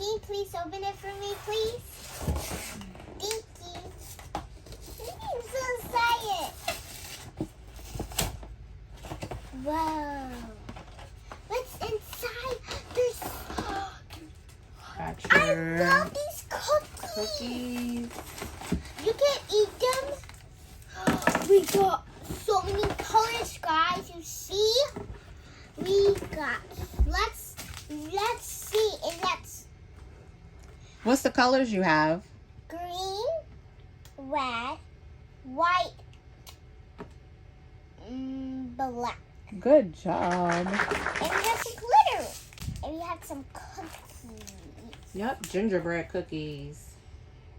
Can you please open it for me, please? Thank you. I'm so excited. Wow. What's inside? There's... Got I your love these cookies. cookies. You can eat them. We got so many colors, guys. You see? We got... Let's see. And let's... What's the colors you have? Green, red, white, black. Good job. And we have some glitter. And we have some cookies. Yep, gingerbread cookies.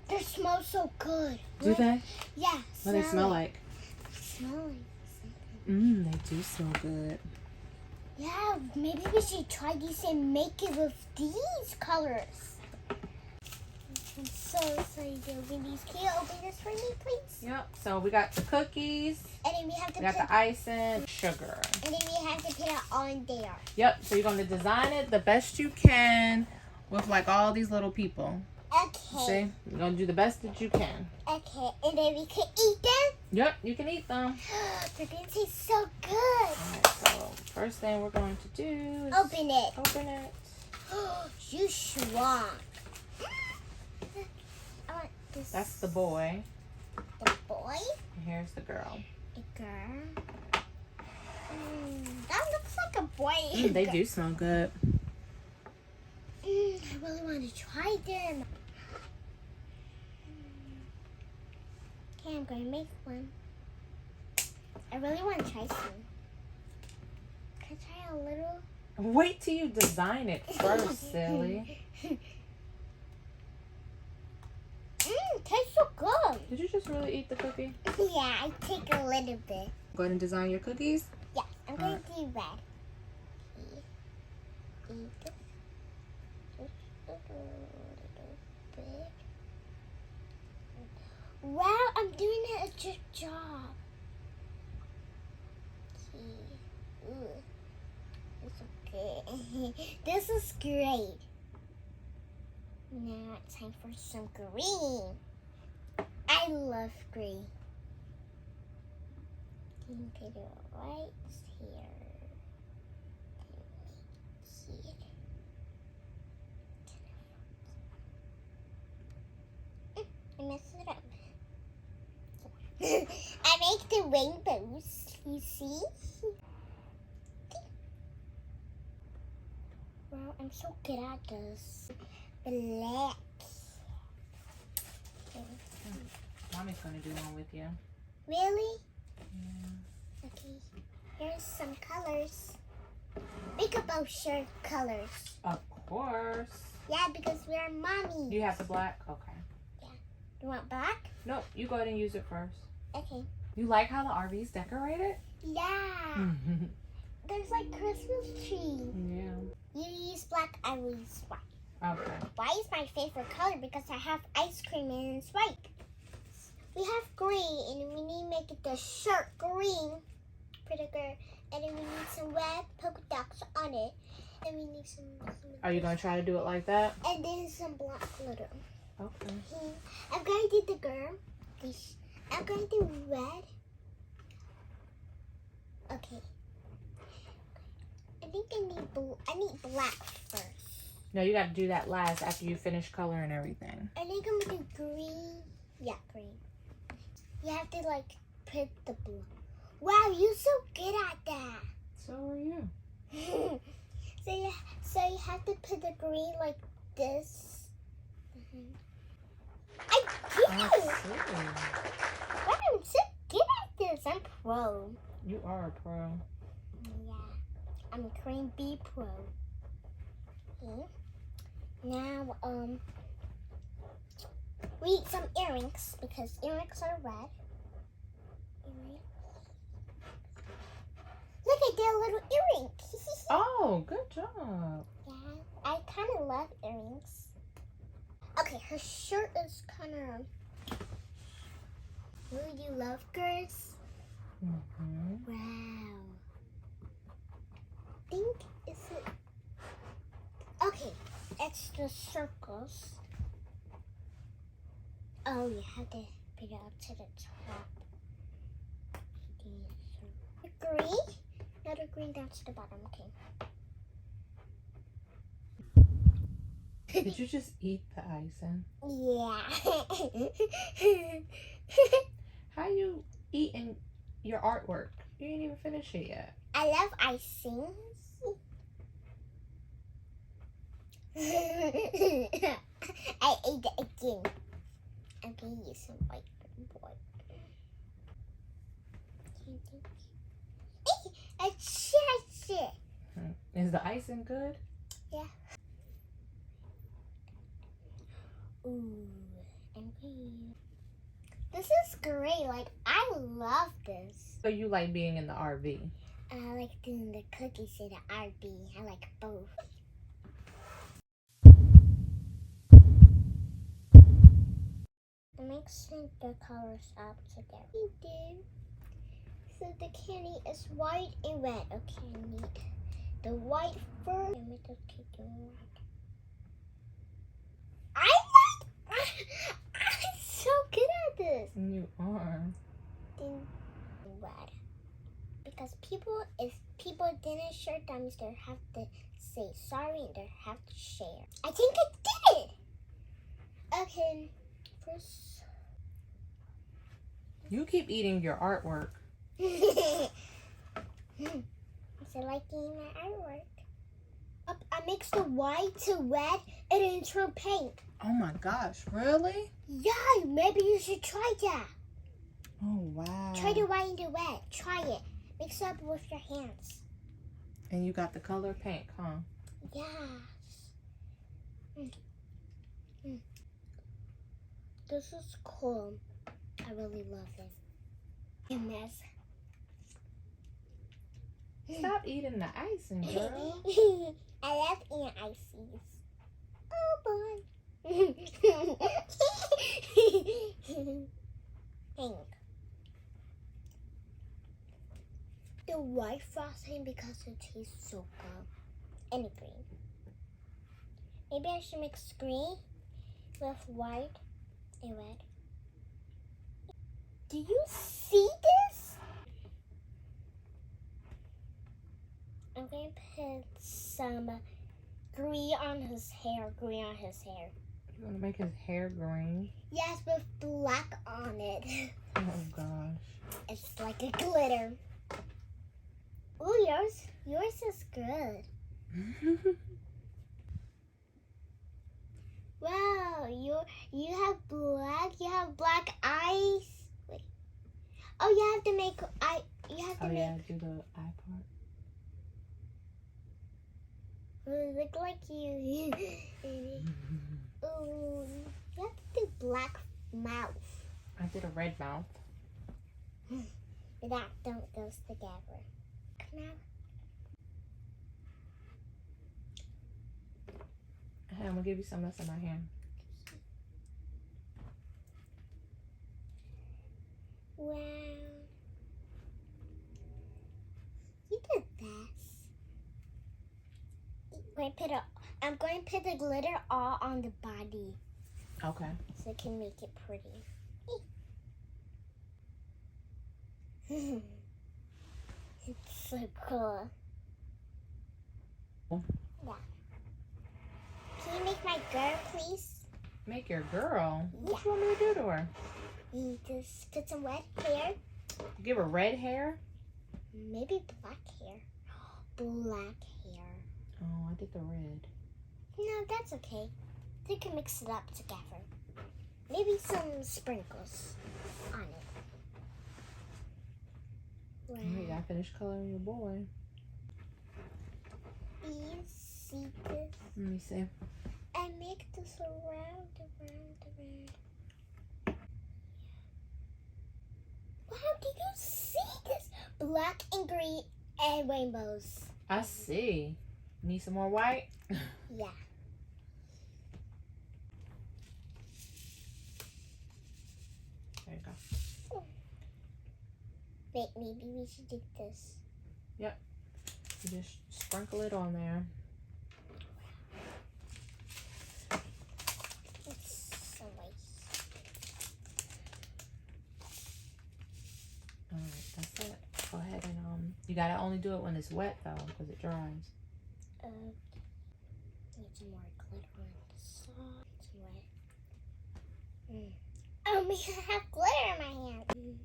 They smell so good. Do they? Yeah. What do they smell like? Smell like They do smell good. yeah, maybe we should try these and make it with these colors. I'm so excited to open these. Can you open this for me, please? Yep, so we got the cookies. And then we have to We got the icing, sugar. and then we have to put it on there. Yep, so you're going to design it the best you can with like all these little people. Okay. See? You're going to do the best that you can. Okay, and then we can eat them. Yep, you can eat them. They're going to taste so good. Alright, so first thing we're going to do is Open it. open it. You shrunk. I want this. That's the boy. The boy. And here's the girl. The girl. That looks like a boy. They do smell good. I really want to try them. Okay, I'm going to make one. I really want to try some. Can I try a little? Wait till you design it first, silly. Tastes so good. Did you just really eat the cookie? Yeah, I take a little bit. Go ahead and design your cookies. Yeah, I'm going Alright. to do red. Eat this. Just a little bit. Wow, I'm doing a good job. Ooh, this is good. This is great. Now it's time for some green. I love green. Can you put it right here? I messed it up. I make the rainbows. You see? Wow, I'm so good at this. Black. Mommy's going to do one with you. Really? Yeah. Okay. Here's some colors. Make a both shirt colors. Of course. Yeah, because we are mommy. You have the black? Okay. You want black? Nope, you go ahead and use it first. Okay. You like how the RV's decorated? Yeah. There's like Christmas tree. Yeah. You use black, I will use white. Okay. White is my favorite color because I have ice cream and it's white. We have green and we need to make it the shirt green. Pretty good. And then we need some red polka dots on it. And we need some Are you going to try to do it like that? and then some black glitter. Okay. I'm going to do the girl. I'm going to do red. Okay. I think I need black first. No, you got to do that last after you finish coloring everything. I think I'm going to do green. Yeah, green. You have to like put the blue. Wow, you're so good at that. So are you. So you have to put the green like this. I did it! Wow, I'm so good at this. I'm pro. You are a pro. Yeah, I'm a Queen Bee pro. Okay. Now, we need some earrings because earrings are red. Earrings. Look, I did a little earring. Oh, good job. Yeah, I kind of love earrings. Okay, her shirt is kind of. Really, you love girls? Wow. Think is it? Okay, it's the circles. Oh, you have to put it up to the top. Green? Another green down to the bottom. Okay. Did you just eat the icing? Yeah. How you eating your artwork? You ain't even finished it yet. I love icing. I ate it again. I'm gonna use some white board. I checked it. Is the icing good? Yeah. Ooh, I'm gonna. This is great. Like, I love this. So you like being in the RV? I like doing the cookies in the RV. I like both. Mixing the colors up together. We do. So the candy is white and red. Okay, I need the white first. Let me just keep doing white. I'm so good at this. You are. Then red. Because if people didn't share, that means they have to say sorry and they have to share. I think I did it. Okay, first. You keep eating your artwork. So like eating my artwork. I mixed the white to red and then turned pink. Oh my gosh, really? Yeah, maybe you should try that. Oh wow. Try the white and the red. Try it. Mix it up with your hands. And you got the color pink, huh? Yes. This is cool. I really love it. A mess. Stop eating the icing, girl. I love eating ices. Oh boy. Pink. The white frosting because it tastes so good. And green. Maybe I should mix green with white and red. Do you see this? I'm going to put some green on his hair. Green on his hair. You want to make his hair green? Yes, with black on it. Oh gosh. It's like a glitter. Oh, yours is good. Wow, you have black eyes. Wait. Oh, you have to make Yeah, do the eye part. Look like you. Oh, you have to do black mouth. I did a red mouth. That don't goes together. Now. Hey, I'm gonna give you some that's in my hand. Wow. You did this. I'm going to put the glitter all on the body. Okay. So it can make it pretty. It's so cool. Cool. Yeah. Can you make my girl, please? Make your girl? What Yeah. you want me to do to her? You just put some red hair. Give her red hair? Maybe black hair. Black hair. Oh, I did the red. No, that's okay. They can mix it up together. Maybe some sprinkles on it. Wow. You gotta finish coloring your boy. Do you see this? Let me see. I make this around. Wow, do you see this? Black and green and rainbows. I see. Need some more white? Yeah. There you go. Wait, maybe we should do this. You just sprinkle it on there. You gotta only do it when it's wet though, because it dries. Need some more glitter on the side. It's wet. Oh, I have glitter in my hand.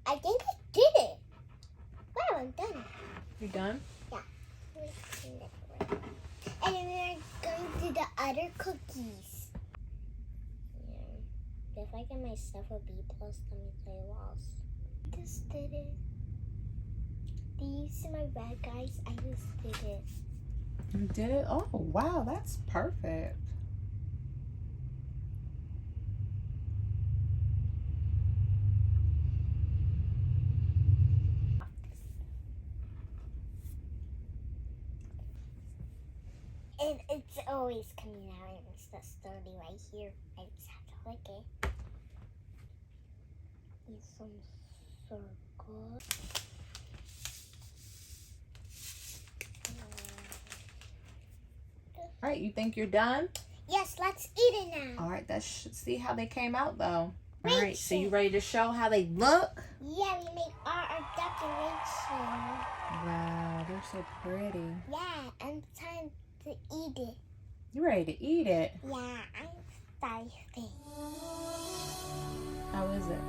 I think I did it. Wow, I'm done. You done? Yeah. And then we're going to the other cookies. Yeah. If I get my stuff a B+, let me play lost. Just did it. These are my red guys. I just did it. You did it? Oh, wow, that's perfect. And it's always coming out and it's just sturdy right here. I just have to lick it. Need some circles. All right, you think you're done? Yes, let's eat it now. All right, let's see how they came out though. Wait, All right, so you ready to show how they look? Yeah, we made our decoration. Wow, they're so pretty. Yeah, and it's time to eat it. You ready to eat it? Yeah, I'm starving. How is it?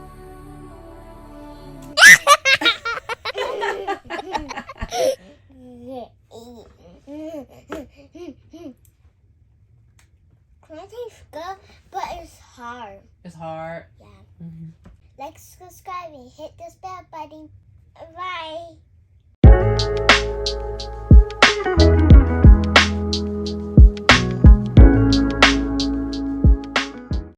Can I taste good? But it's hard. It's hard. Yeah. Mm-hmm. Like, subscribe, and hit this bell button.